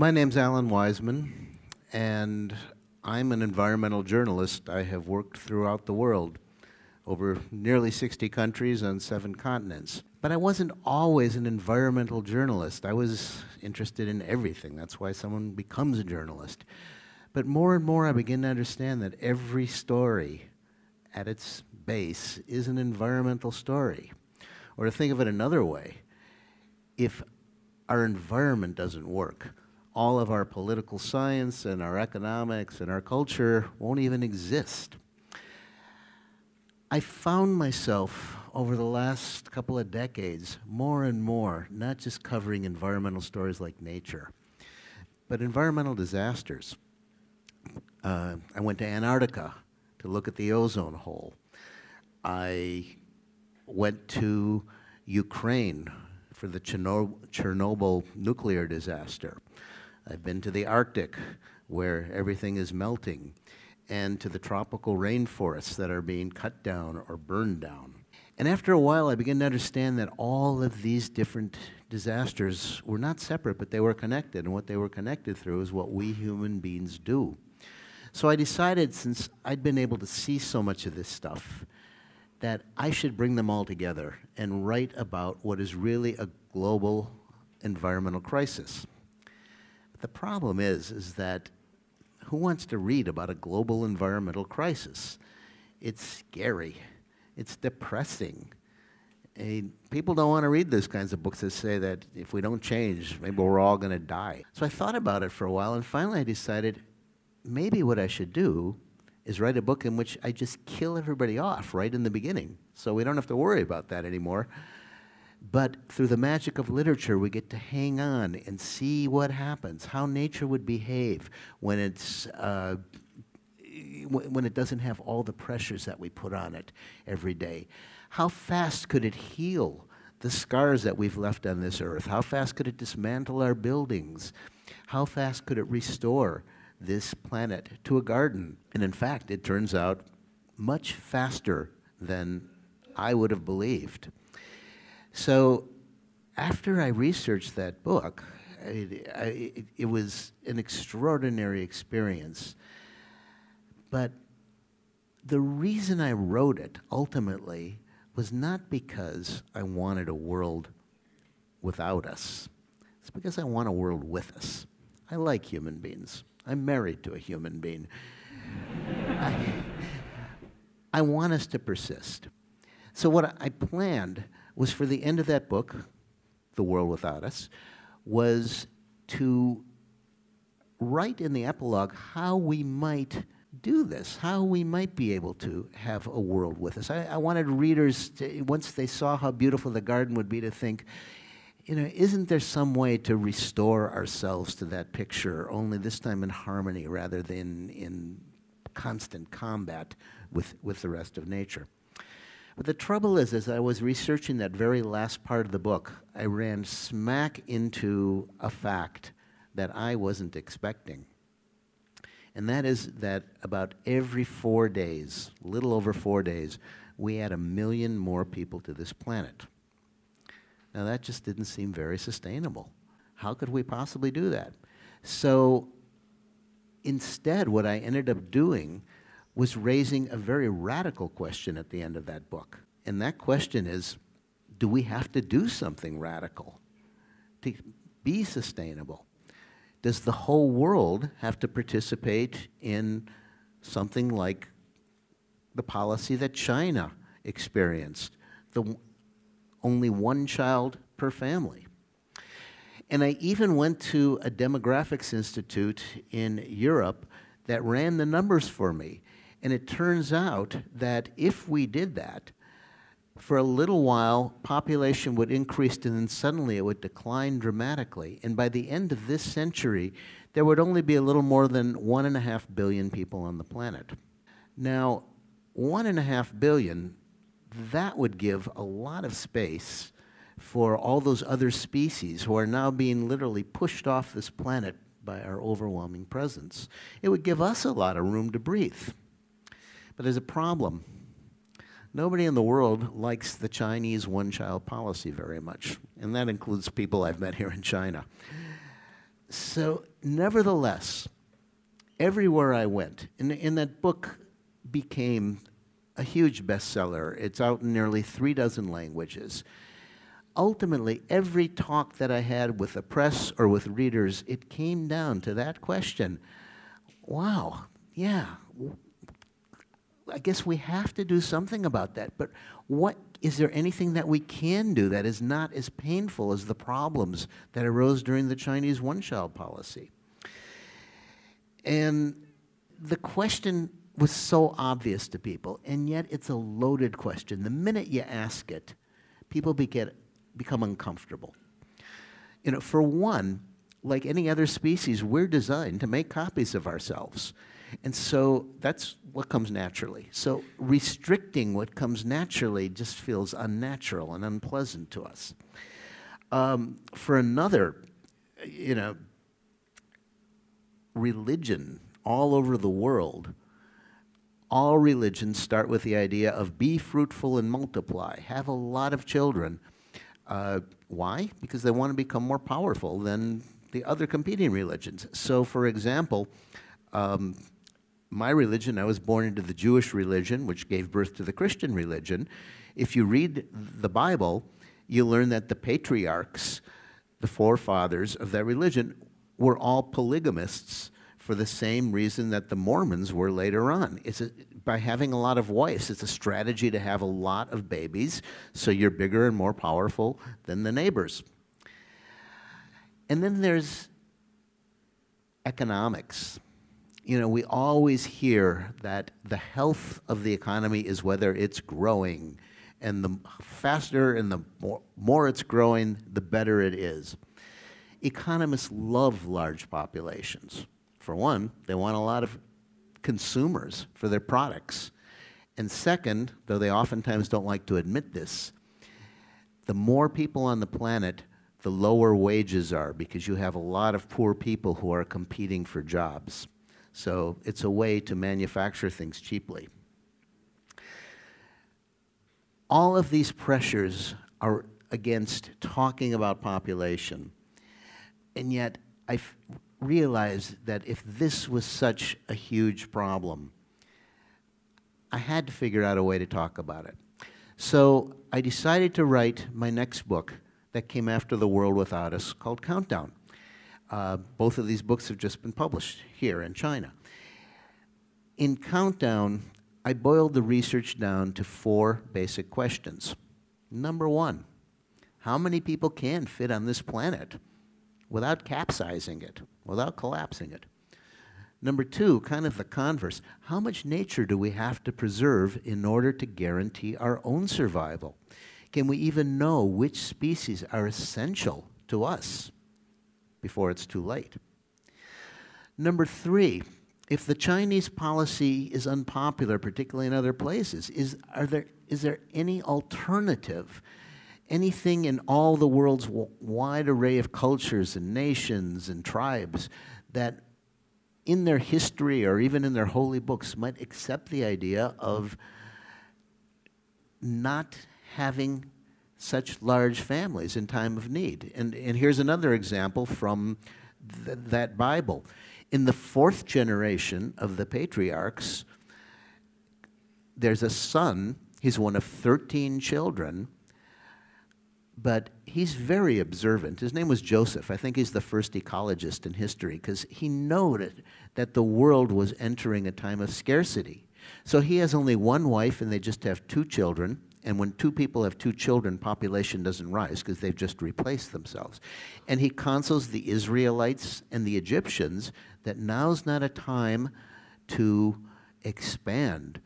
My name's Alan Weisman, and I'm an environmental journalist. I have worked throughout the world, over nearly 60 countries on 7 continents. But I wasn't always an environmental journalist. I was interested in everything. That's why someone becomes a journalist. But more and more I begin to understand that every story at its base is an environmental story. Or to think of it another way, if our environment doesn't work, all of our political science and our economics and our culture won't even exist. I found myself over the last couple of decades more and more not just covering environmental stories like nature, but environmental disasters. I went to Antarctica to look at the ozone hole. I went to Ukraine for the Chernobyl nuclear disaster. I've been to the Arctic, where everything is melting, and to the tropical rainforests that are being cut down or burned down. And after a while, I began to understand that all of these different disasters were not separate, but they were connected, and what they were connected through is what we human beings do. So I decided, since I'd been able to see so much of this stuff, that I should bring them all together and write about what is really a global environmental crisis. The problem is that who wants to read about a global environmental crisis? It's scary. It's depressing. People don't want to read those kinds of books that say that if we don't change, maybe we're all going to die. So I thought about it for a while, and finally I decided maybe what I should do is write a book in which I just kill everybody off right in the beginning, so we don't have to worry about that anymore. But through the magic of literature, we get to hang on and see what happens, how nature would behave when it doesn't have all the pressures that we put on it every day. How fast could it heal the scars that we've left on this earth? How fast could it dismantle our buildings? How fast could it restore this planet to a garden? And in fact, it turns out much faster than I would have believed. So after I researched that book, it was an extraordinary experience. But the reason I wrote it, ultimately, was not because I wanted a world without us. It's because I want a world with us. I like human beings. I'm married to a human being. I want us to persist. So what I planned was, for the end of that book, The World Without Us, was to write in the epilogue how we might do this, how we might be able to have a world with us. I wanted readers, once they saw how beautiful the garden would be, to think, you know, isn't there some way to restore ourselves to that picture, only this time in harmony rather than in constant combat with the rest of nature? But the trouble is, as I was researching that very last part of the book, I ran smack into a fact that I wasn't expecting. And that is that about every 4 days, a little over 4 days, we add 1 million more people to this planet. Now that just didn't seem very sustainable. How could we possibly do that? So instead, what I ended up doing was raising a very radical question at the end of that book. And that question is, do we have to do something radical to be sustainable? Does the whole world have to participate in something like the policy that China experienced, the only 1 child per family? And I even went to a demographics institute in Europe that ran the numbers for me. And it turns out that if we did that, for a little while, population would increase, and then suddenly it would decline dramatically. And by the end of this century, there would only be a little more than 1.5 billion people on the planet. Now, 1.5 billion, that would give a lot of space for all those other species who are now being literally pushed off this planet by our overwhelming presence. It would give us a lot of room to breathe. But there's a problem. Nobody in the world likes the Chinese one-child policy very much, and that includes people I've met here in China. So nevertheless, everywhere I went, and that book became a huge bestseller. It's out in nearly 36 languages. Ultimately, every talk that I had with the press or with readers, it came down to that question. Wow, yeah, I guess we have to do something about that, but is there anything that we can do that is not as painful as the problems that arose during the Chinese one-child policy? And the question was so obvious to people, and yet it's a loaded question. The minute you ask it, people become uncomfortable. You know, for one, like any other species, we're designed to make copies of ourselves. And so that's what comes naturally. So restricting what comes naturally just feels unnatural and unpleasant to us. For another, you know, religion all over the world, all religions start with the idea of be fruitful and multiply, have a lot of children. Why? Because they want to become more powerful than the other competing religions. So, for example, my religion, I was born into the Jewish religion, which gave birth to the Christian religion. If you read the Bible, you learn that the patriarchs, the forefathers of that religion, were all polygamists for the same reason that the Mormons were later on. By having a lot of wives, it's a strategy to have a lot of babies, so you're bigger and more powerful than the neighbors. And then there's economics. You know, we always hear that the health of the economy is whether it's growing, and the faster and the more it's growing, the better it is. Economists love large populations. For one, they want a lot of consumers for their products. And second, though they oftentimes don't like to admit this, the more people on the planet, the lower wages are, because you have a lot of poor people who are competing for jobs. So it's a way to manufacture things cheaply. All of these pressures are against talking about population. And yet, I realized that if this was such a huge problem, I had to figure out a way to talk about it. So I decided to write my next book that came after The World Without Us, called Countdown. Both of these books have just been published here in China. In Countdown, I boiled the research down to 4 basic questions. Number 1, how many people can fit on this planet without capsizing it, without collapsing it? Number 2, kind of the converse, how much nature do we have to preserve in order to guarantee our own survival? Can we even know which species are essential to us before it's too late? Number 3, if the Chinese policy is unpopular, particularly in other places, is there any alternative, anything in all the world's wide array of cultures and nations and tribes that in their history or even in their holy books might accept the idea of not having such large families in time of need? And here's another example from that Bible. In the 4th generation of the patriarchs, there's a son. He's one of 13 children, but he's very observant. His name was Joseph. I think he's the first ecologist in history, because he noted that the world was entering a time of scarcity. So he has only one wife, and they just have 2 children. And when 2 people have 2 children, population doesn't rise because they've just replaced themselves. And he counsels the Israelites and the Egyptians that now's not a time to expand,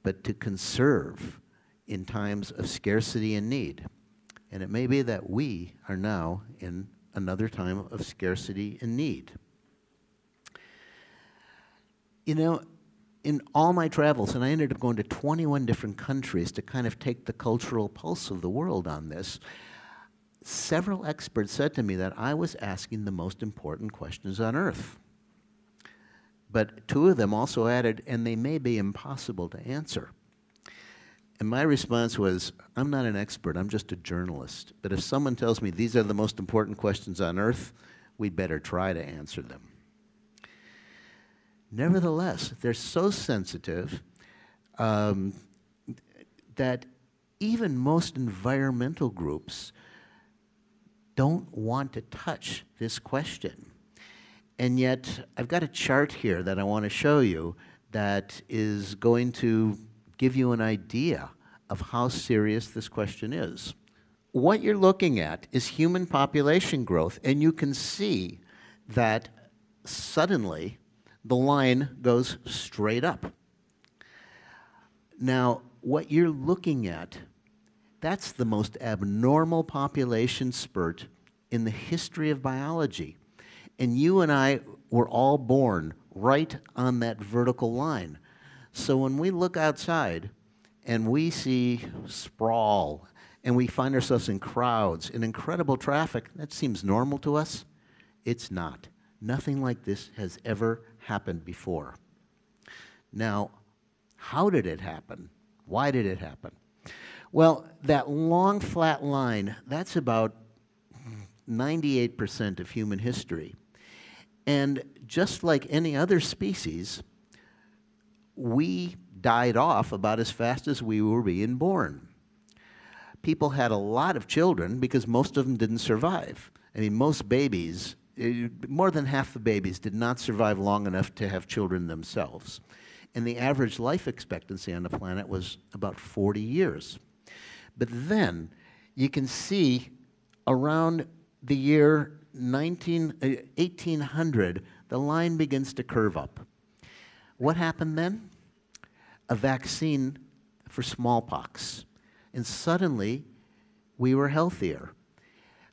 but to conserve in times of scarcity and need. And it may be that we are now in another time of scarcity and need. You know, in all my travels, and I ended up going to 21 different countries to kind of take the cultural pulse of the world on this, several experts said to me that I was asking the most important questions on Earth. But 2 of them also added, and they may be impossible to answer. And my response was, I'm not an expert, I'm just a journalist. But if someone tells me these are the most important questions on Earth, we'd better try to answer them. Nevertheless, they're so sensitive that even most environmental groups don't want to touch this question. And yet, I've got a chart here that I want to show you that is going to give you an idea of how serious this question is. What you're looking at is human population growth, and you can see that suddenly the line goes straight up. Now, what you're looking at, that's the most abnormal population spurt in the history of biology. And you and I were all born right on that vertical line. So when we look outside and we see sprawl and we find ourselves in crowds, in incredible traffic, that seems normal to us. It's not. Nothing like this has ever happened before. Now, how did it happen? Why did it happen? Well, that long flat line, that's about 98% of human history. And just like any other species, we died off about as fast as we were being born. People had a lot of children because most of them didn't survive. I mean, most babies, more than half the babies did not survive long enough to have children themselves. And the average life expectancy on the planet was about 40 years. But then you can see around the year 1800, the line begins to curve up. What happened then? A vaccine for smallpox. And suddenly, we were healthier.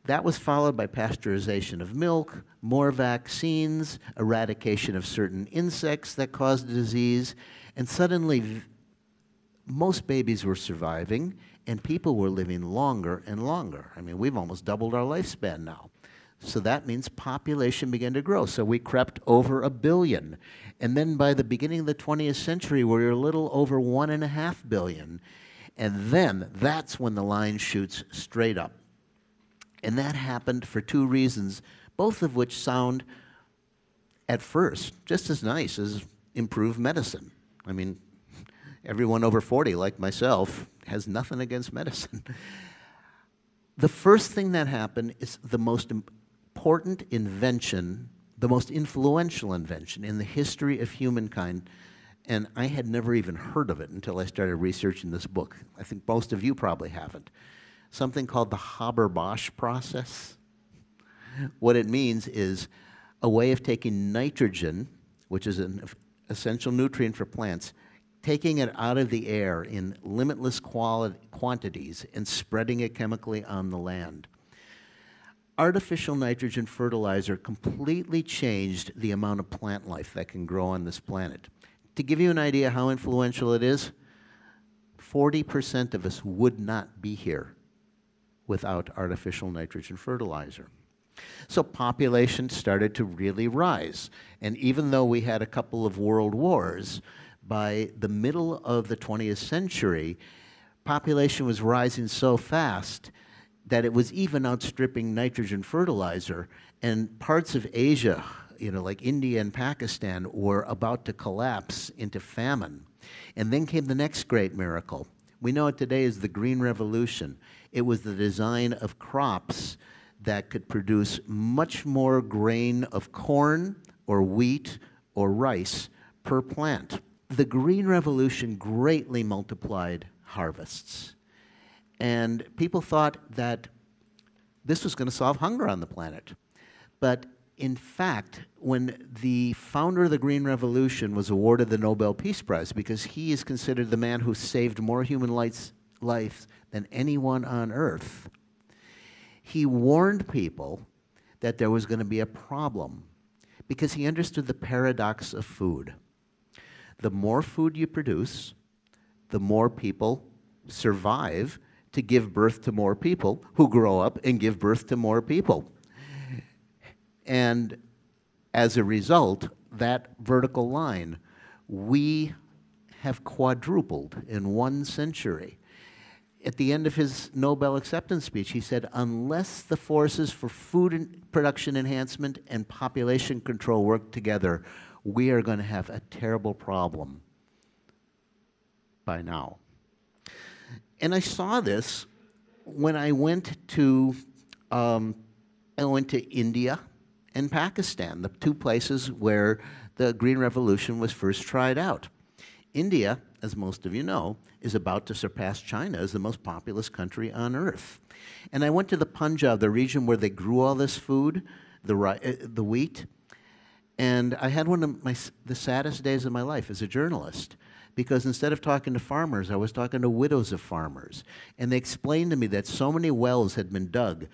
That was followed by pasteurization of milk, more vaccines, eradication of certain insects that caused the disease, and suddenly most babies were surviving, and people were living longer and longer. I mean, we've almost doubled our lifespan now. So that means population began to grow. So we crept over 1 billion. And then by the beginning of the 20th century, we were a little over 1.5 billion. And then that's when the line shoots straight up. And that happened for two reasons, both of which sound, at first, just as nice as improved medicine. I mean, everyone over 40, like myself, has nothing against medicine. The first thing that happened is the most important invention, the most influential invention in the history of humankind, and I had never even heard of it until I started researching this book. I think most of you probably haven't. Something called the Haber-Bosch process. What it means is a way of taking nitrogen, which is an essential nutrient for plants, taking it out of the air in limitless quantities and spreading it chemically on the land. Artificial nitrogen fertilizer completely changed the amount of plant life that can grow on this planet. To give you an idea how influential it is, 40% of us would not be here without artificial nitrogen fertilizer. So population started to really rise. And even though we had a couple of world wars, by the middle of the 20th century, population was rising so fast that it was even outstripping nitrogen fertilizer, and parts of Asia, like India and Pakistan, were about to collapse into famine. And then came the next great miracle. We know it today as the Green Revolution. It was the design of crops that could produce much more grain of corn or wheat or rice per plant. The Green Revolution greatly multiplied harvests. And people thought that this was going to solve hunger on the planet. But in fact, when the founder of the Green Revolution was awarded the Nobel Peace Prize, because he is considered the man who saved more human lives than anyone on Earth, he warned people that there was going to be a problem because he understood the paradox of food. The more food you produce, the more people survive to give birth to more people who grow up and give birth to more people. And as a result, that vertical line, we have quadrupled in 1 century. at the end of his Nobel acceptance speech, he said, unless the forces for food production enhancement and population control work together, we are going to have a terrible problem by now. And I saw this when I went to India and Pakistan, the two places where the Green Revolution was first tried out. India, as most of you know, is about to surpass China as the most populous country on earth. And I went to the Punjab, the region where they grew all this food, the wheat, and I had one of the saddest days of my life as a journalist, because instead of talking to farmers, I was talking to widows of farmers. And they explained to me that so many wells had been dug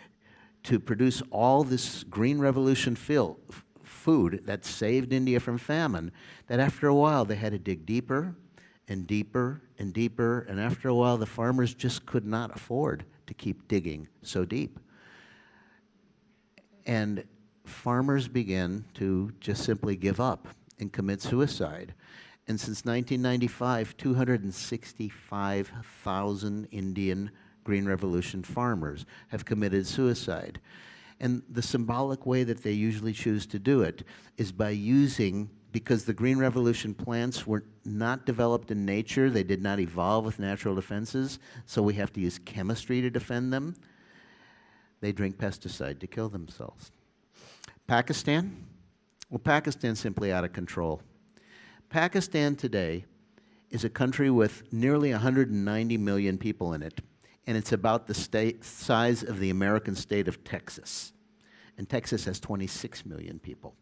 to produce all this Green Revolution food that saved India from famine, that after a while they had to dig deeper and deeper and deeper, and after a while the farmers just could not afford to keep digging so deep. And farmers began to just simply give up and commit suicide. And since 1995, 265,000 Indian Green Revolution farmers have committed suicide. And the symbolic way that they usually choose to do it is by using, because the Green Revolution plants were not developed in nature, they did not evolve with natural defenses, so we have to use chemistry to defend them. They drink pesticide to kill themselves. Pakistan? Well, Pakistan's simply out of control. Pakistan today is a country with nearly 190 million people in it, and it's about the size of the American state of Texas. And Texas has 26 million people.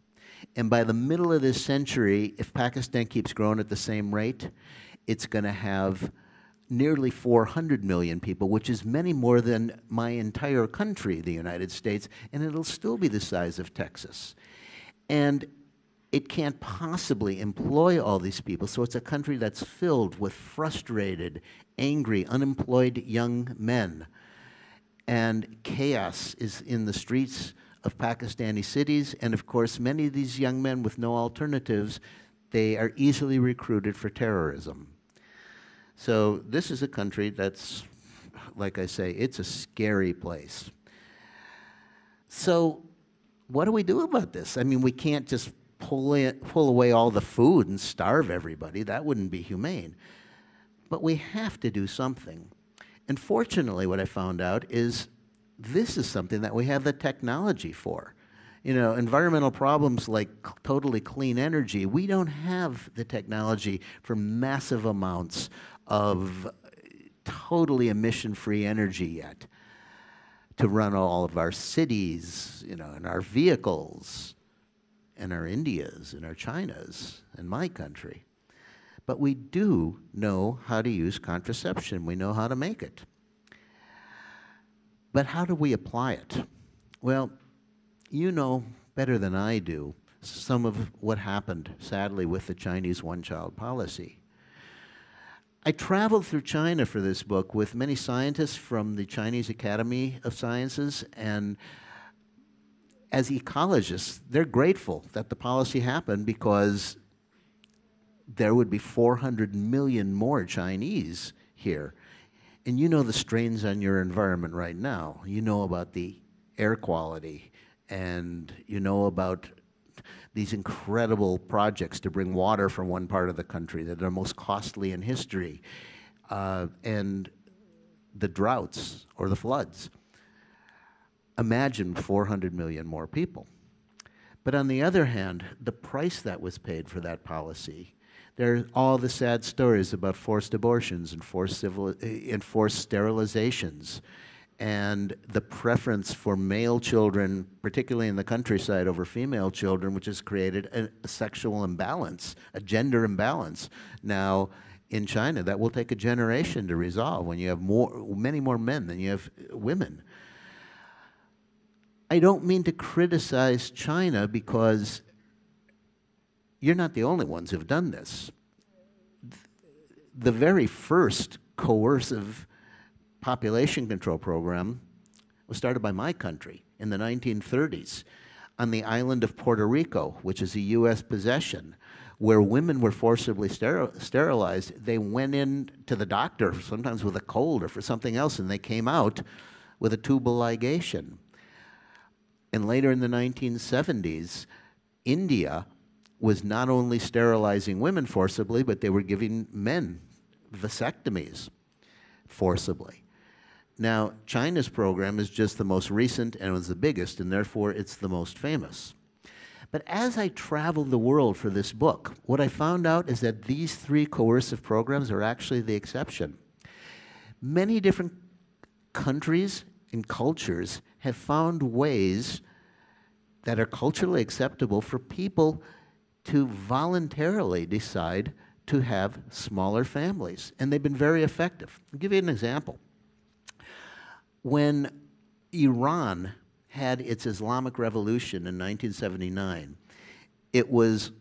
And by the middle of this century, if Pakistan keeps growing at the same rate, it's going to have nearly 400 million people, which is many more than my entire country, the United States, and it'll still be the size of Texas. And it can't possibly employ all these people, so it's a country that's filled with frustrated, angry, unemployed young men. And chaos is in the streets of Pakistani cities, and of course, many of these young men with no alternatives, they are easily recruited for terrorism. So this is a country that's, like I say, it's a scary place. So what do we do about this? I mean, we can't just pull away all the food and starve everybody. That wouldn't be humane. But we have to do something. And fortunately, what I found out is this is something that we have the technology for. You know, environmental problems like totally clean energy, we don't have the technology for massive amounts of totally emission-free energy yet to run all of our cities, you know, and our vehicles, and our Indias, and our Chinas, and my country. But we do know how to use contraception. We know how to make it. But how do we apply it? Well, you know better than I do some of what happened, sadly, with the Chinese one-child policy. I traveled through China for this book with many scientists from the Chinese Academy of Sciences, and as ecologists, they're grateful that the policy happened because there would be 400 million more Chinese here. And you know the strains on your environment right now. You know about the air quality, and you know about these incredible projects to bring water from one part of the country that are most costly in history, and the droughts or the floods. Imagine 400 million more people. But on the other hand, the price that was paid for that policy, there are all the sad stories about forced abortions and forced sterilizations, and the preference for male children, particularly in the countryside, over female children, which has created a sexual imbalance, a gender imbalance. Now, in China, that will take a generation to resolve when you have many more men than you have women. I don't mean to criticize China because you're not the only ones who've done this. The very first coercive population control program was started by my country in the 1930s on the island of Puerto Rico, which is a U.S. possession, where women were forcibly sterilized. They went in to the doctor, sometimes with a cold or for something else, and they came out with a tubal ligation. And later in the 1970s, India was not only sterilizing women forcibly, but they were giving men vasectomies forcibly. Now, China's program is just the most recent and was the biggest, and therefore it's the most famous. But as I traveled the world for this book, what I found out is that these three coercive programs are actually the exception. Many different countries and cultures have found ways that are culturally acceptable for people to voluntarily decide to have smaller families, and they've been very effective. I'll give you an example. When Iran had its Islamic Revolution in 1979, it was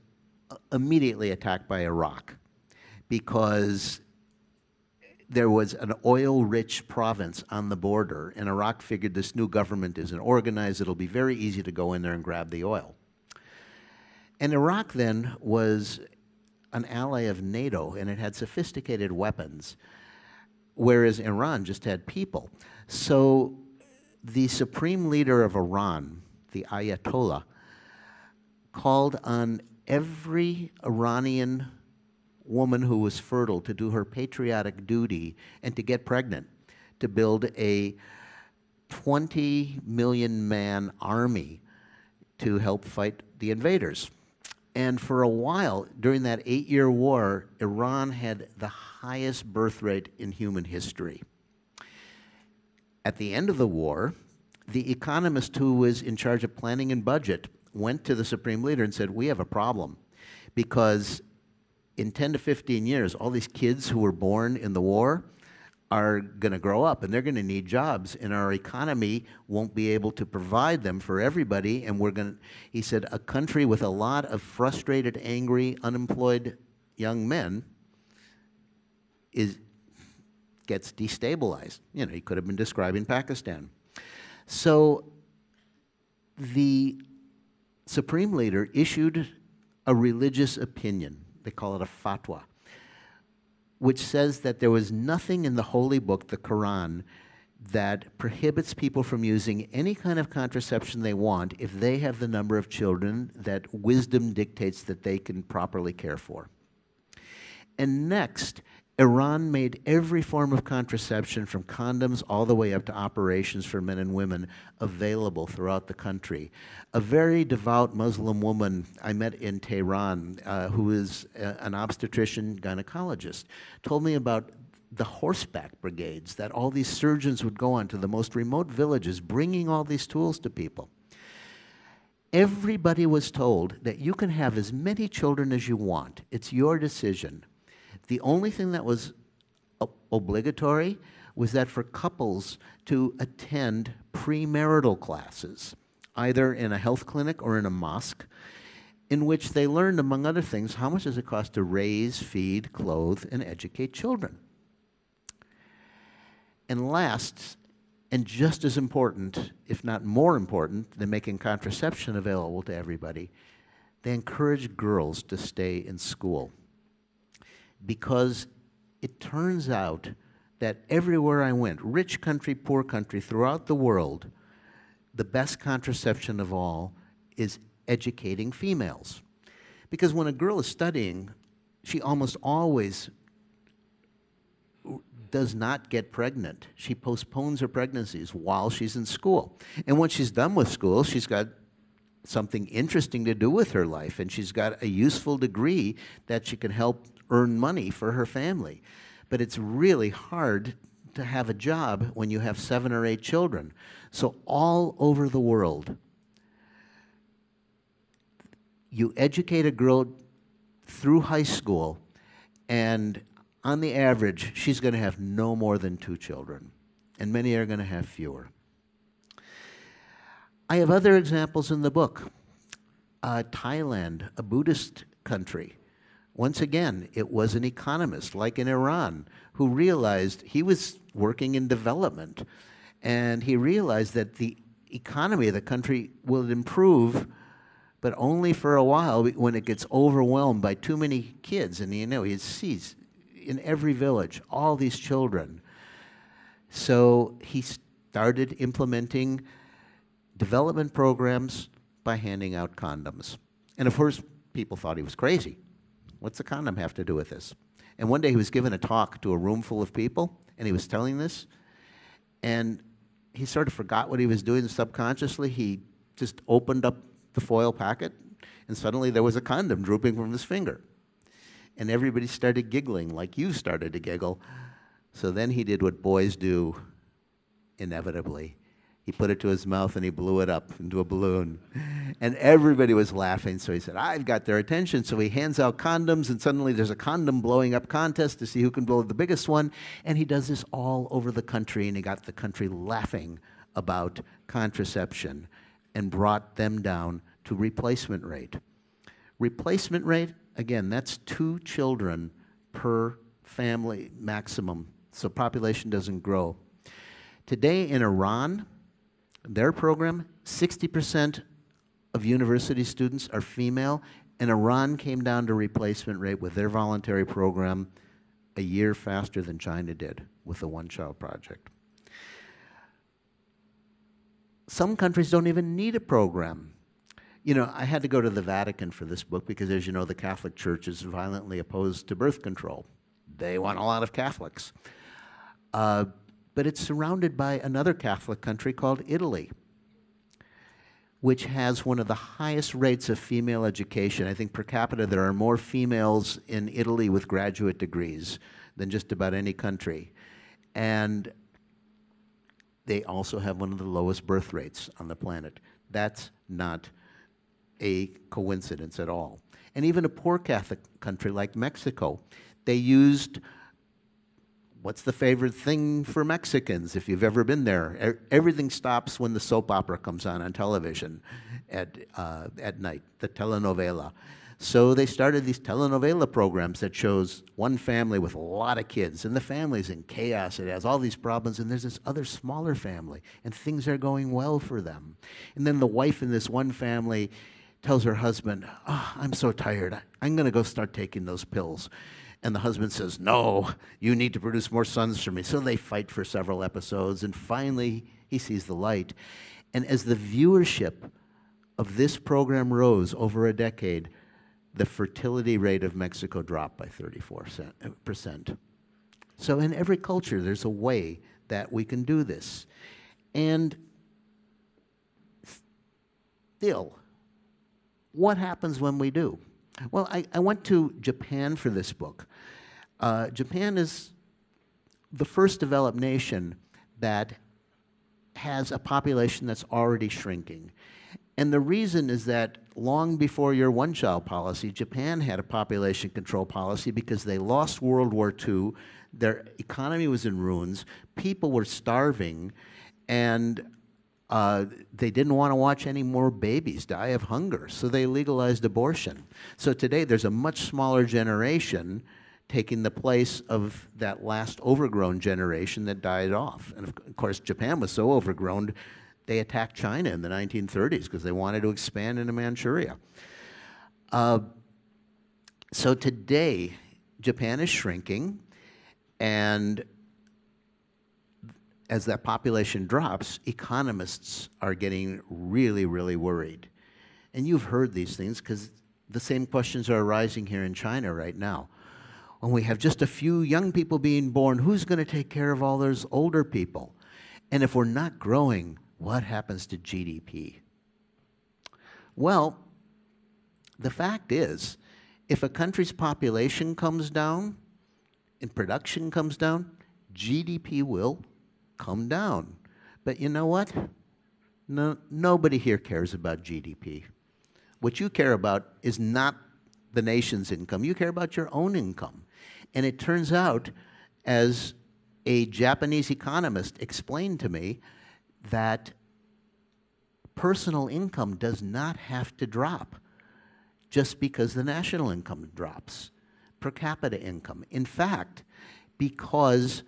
immediately attacked by Iraq because there was an oil-rich province on the border, and Iraq figured this new government isn't organized, it'll be very easy to go in there and grab the oil. And Iraq then was an ally of NATO, and it had sophisticated weapons, whereas Iran just had people. So the supreme leader of Iran, the Ayatollah, called on every Iranian woman who was fertile to do her patriotic duty and to get pregnant, to build a 20 million man army to help fight the invaders. And for a while, during that 8-year war, Iran had the highest birth rate in human history. At the end of the war, the economist who was in charge of planning and budget went to the supreme leader and said, we have a problem, because in 10 to 15 years, all these kids who were born in the war are going to grow up, and they're going to need jobs, and our economy won't be able to provide them for everybody, and we're going to, he said, a country with a lot of frustrated, angry, unemployed young men gets destabilized. You know, he could have been describing Pakistan. So the supreme leader issued a religious opinion. They call it a fatwa, which says that there was nothing in the holy book, the Quran, that prohibits people from using any kind of contraception they want if they have the number of children that wisdom dictates that they can properly care for. And next, Iran made every form of contraception, from condoms all the way up to operations for men and women, available throughout the country. A very devout Muslim woman I met in Tehran, who is an obstetrician gynecologist, told me about the horseback brigades that all these surgeons would go on to the most remote villages, bringing all these tools to people. Everybody was told that you can have as many children as you want. It's your decision. The only thing that was obligatory was that for couples to attend premarital classes, either in a health clinic or in a mosque, in which they learned, among other things, how much does it cost to raise, feed, clothe, and educate children. And last, and just as important, if not more important than making contraception available to everybody, they encouraged girls to stay in school. Because it turns out that everywhere I went, rich country, poor country, throughout the world, the best contraception of all is educating females. Because when a girl is studying, she almost always does not get pregnant. She postpones her pregnancies while she's in school. And when she's done with school, she's got something interesting to do with her life, and she's got a useful degree that she can help earn money for her family. But it's really hard to have a job when you have 7 or 8 children. So all over the world, you educate a girl through high school, and on the average, she's going to have no more than 2 children, and many are going to have fewer. I have other examples in the book. Thailand, a Buddhist country. Once again, it was an economist, like in Iran, who realized he was working in development, and he realized that the economy of the country will improve but only for a while when it gets overwhelmed by too many kids. And he sees in every village all these children. So he started implementing development programs by handing out condoms. And of course, people thought he was crazy. What's a condom have to do with this? And one day he was giving a talk to a room full of people, and he was telling this, and he sort of forgot what he was doing subconsciously. He just opened up the foil packet, and suddenly there was a condom drooping from his finger. And everybody started giggling, like you started to giggle. So then he did what boys do inevitably. He put it to his mouth and he blew it up into a balloon. And everybody was laughing, so he said, I've got their attention. So he hands out condoms, and suddenly there's a condom blowing up contest to see who can blow the biggest one. And he does this all over the country, and he got the country laughing about contraception and brought them down to replacement rate. Replacement rate, again, that's 2 children per family maximum, so population doesn't grow. Today in Iran, their program, 60% of university students are female, and Iran came down to replacement rate with their voluntary program a year faster than China did with the one-child project. Some countries don't even need a program. You know, I had to go to the Vatican for this book because, as you know, the Catholic Church is violently opposed to birth control. They want a lot of Catholics. But it's surrounded by another Catholic country called Italy, which has one of the highest rates of female education. I think per capita there are more females in Italy with graduate degrees than just about any country. And they also have one of the lowest birth rates on the planet. That's not a coincidence at all. And even a poor Catholic country like Mexico, they used, what's the favorite thing for Mexicans if you've ever been there? Everything stops when the soap opera comes on television at night, the telenovela. So they started these telenovela programs that shows one family with a lot of kids, and the family's in chaos, it has all these problems, and there's this other smaller family, and things are going well for them. And then the wife in this one family tells her husband, oh, I'm so tired, I'm gonna go start taking those pills. And the husband says, no, you need to produce more sons for me. So they fight for several episodes, and finally he sees the light. And as the viewership of this program rose over a decade, the fertility rate of Mexico dropped by 34%. So in every culture, there's a way that we can do this. And still, what happens when we do? Well, I went to Japan for this book. Japan is the first developed nation that has a population that's already shrinking. And the reason is that long before your one-child policy, Japan had a population control policy because they lost World War II, their economy was in ruins, people were starving, and they didn't want to watch any more babies die of hunger, so they legalized abortion. So today there's a much smaller generation taking the place of that last overgrown generation that died off. And of course, Japan was so overgrown, they attacked China in the 1930s because they wanted to expand into Manchuria. So today, Japan is shrinking, and as that population drops, economists are getting really, really worried. And you've heard these things because the same questions are arising here in China right now. When we have just a few young people being born, who's going to take care of all those older people? And if we're not growing, what happens to GDP? Well, the fact is, if a country's population comes down and production comes down, GDP will come down. But you know what? Nobody here cares about GDP. What you care about is not the nation's income. You care about your own income. And it turns out, as a Japanese economist explained to me, that personal income does not have to drop just because the national income drops, per capita income. In fact, because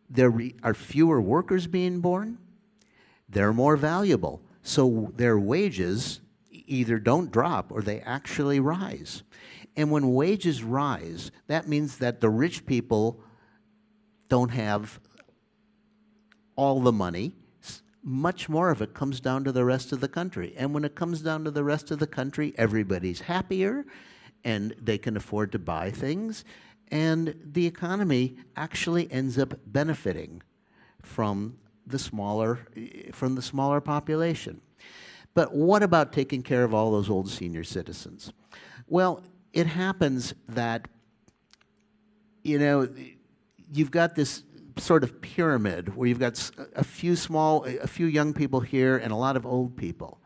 there are fewer workers being born, they're more valuable. So their wages, either don't drop or they actually rise. And when wages rise, that means that the rich people don't have all the money. Much more of it comes down to the rest of the country. And when it comes down to the rest of the country, everybody's happier, and they can afford to buy things, and the economy actually ends up benefiting from the smaller population. But what about taking care of all those old senior citizens? Well, it happens that, you know, you've got this sort of pyramid where you've got a few young people here and a lot of old people.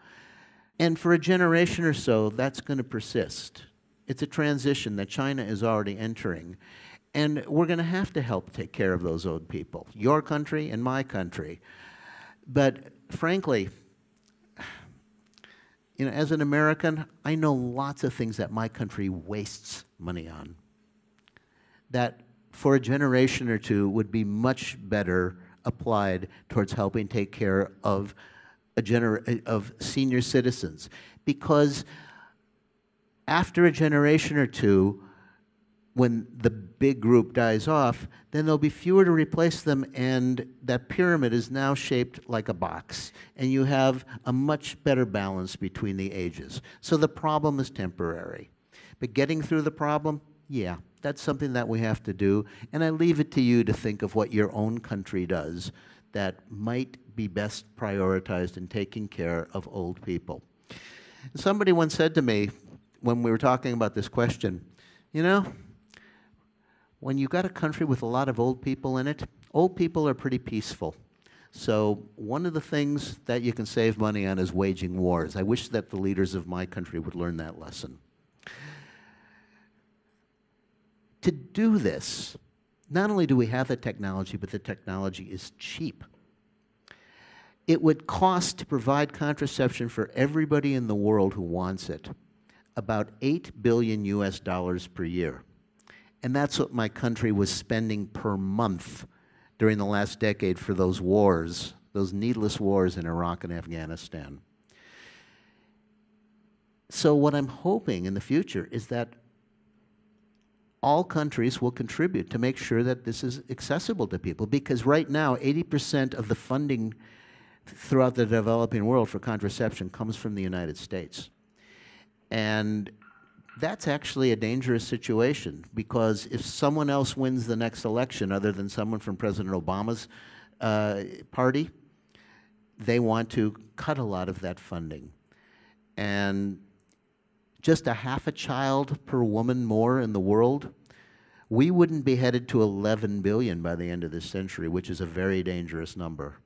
And for a generation or so, that's going to persist. It's a transition that China is already entering. And we're going to have to help take care of those old people, your country and my country. But frankly, you know, as an American, I know lots of things that my country wastes money on that for a generation or two would be much better applied towards helping take care of senior citizens. Because after a generation or two, when the big group dies off, then there'll be fewer to replace them, and that pyramid is now shaped like a box, and you have a much better balance between the ages. So the problem is temporary. But getting through the problem, yeah, that's something that we have to do, and I leave it to you to think of what your own country does that might be best prioritized in taking care of old people. Somebody once said to me, when we were talking about this question, you know, when you've got a country with a lot of old people in it, old people are pretty peaceful. So one of the things that you can save money on is waging wars. I wish that the leaders of my country would learn that lesson. To do this, not only do we have the technology, but the technology is cheap. It would cost to provide contraception for everybody in the world who wants it about $8 billion per year. And that's what my country was spending per month during the last decade for those wars, those needless wars in Iraq and Afghanistan. So what I'm hoping in the future is that all countries will contribute to make sure that this is accessible to people, because right now 80% of the funding throughout the developing world for contraception comes from the United States. And that's actually a dangerous situation, because if someone else wins the next election other than someone from President Obama's party, they want to cut a lot of that funding. And just a half a child per woman more in the world, we wouldn't be headed to 11 billion by the end of this century, which is a very dangerous number.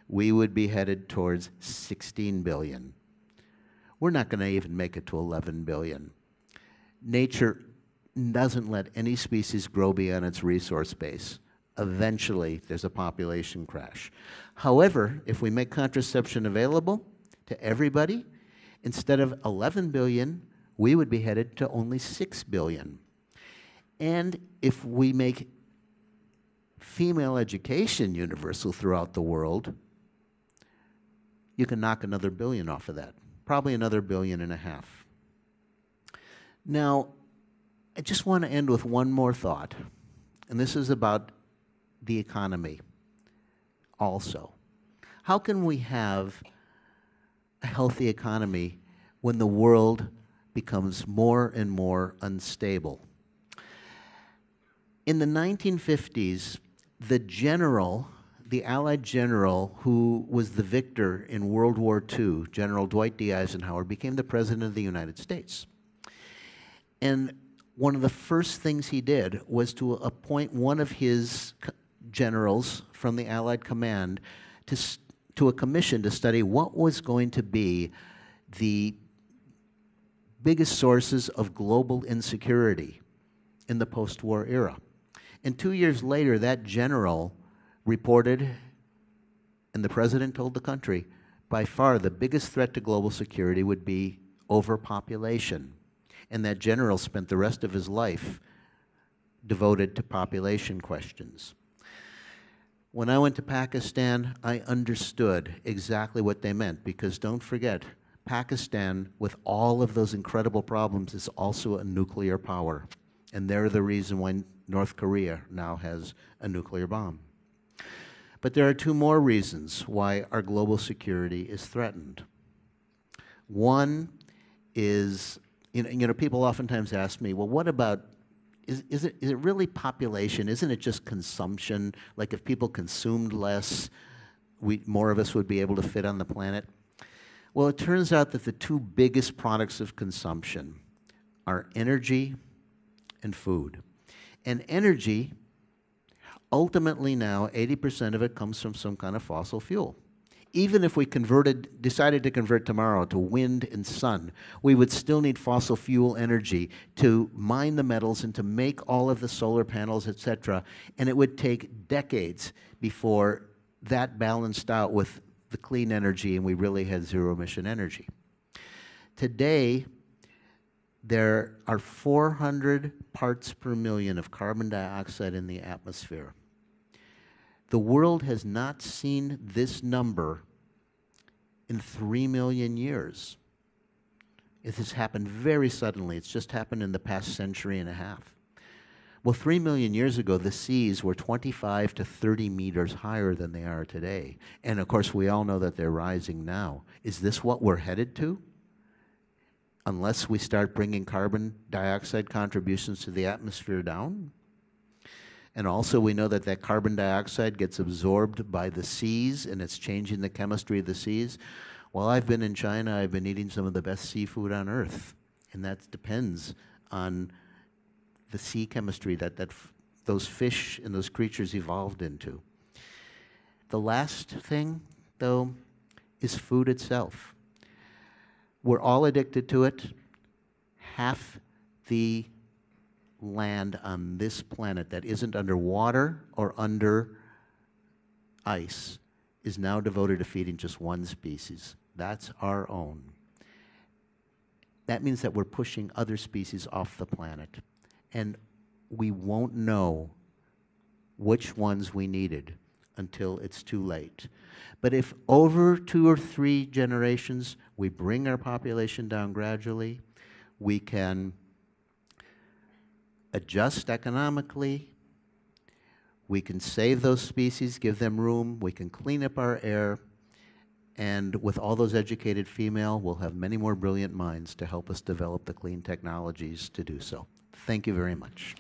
We would be headed towards 16 billion. We're not going to even make it to 11 billion. Nature doesn't let any species grow beyond its resource base. Eventually, there's a population crash. However, if we make contraception available to everybody, instead of 11 billion, we would be headed to only 6 billion. And if we make female education universal throughout the world, you can knock another billion off of that, probably another 1.5 billion. Now, I just want to end with one more thought, and this is about the economy also. How can we have a healthy economy when the world becomes more and more unstable? In the 1950s, the Allied general who was the victor in World War II, General Dwight D. Eisenhower, became the President of the United States. And one of the first things he did was to appoint one of his generals from the Allied command to a commission to study what was going to be the biggest sources of global insecurity in the post-war era. And 2 years later, that general reported, and the president told the country, by far the biggest threat to global security would be overpopulation. And that general spent the rest of his life devoted to population questions. When I went to Pakistan, I understood exactly what they meant, because don't forget, Pakistan, with all of those incredible problems, is also a nuclear power. And they're the reason why North Korea now has a nuclear bomb. But there are two more reasons why our global security is threatened. One is, people oftentimes ask me, well, what about, is it really population? Isn't it just consumption? Like if people consumed less, more of us would be able to fit on the planet? Well, it turns out that the two biggest products of consumption are energy and food. And energy, ultimately now, 80% of it comes from some kind of fossil fuel. Even if we decided to convert tomorrow to wind and sun, we would still need fossil fuel energy to mine the metals and to make all of the solar panels, et cetera. And it would take decades before that balanced out with the clean energy and we really had zero-emission energy. Today, there are 400 parts per million of carbon dioxide in the atmosphere. The world has not seen this number in 3 million years. It has happened very suddenly. It's just happened in the past century and a half. Well, 3 million years ago, the seas were 25 to 30 meters higher than they are today. And of course, we all know that they're rising now. Is this what we're headed to? Unless we start bringing carbon dioxide contributions to the atmosphere down? And also, we know that carbon dioxide gets absorbed by the seas, and it's changing the chemistry of the seas. While I've been in China, I've been eating some of the best seafood on Earth. And that depends on the sea chemistry that those fish and those creatures evolved into. The last thing, though, is food itself. We're all addicted to it. Half the land on this planet that isn't under water or under ice is now devoted to feeding just one species. That's our own. That means that we're pushing other species off the planet. And we won't know which ones we needed until it's too late. But if over 2 or 3 generations we bring our population down gradually, we can adjust economically, we can save those species, give them room, we can clean up our air, and with all those educated female, we'll have many more brilliant minds to help us develop the clean technologies to do so. Thank you very much.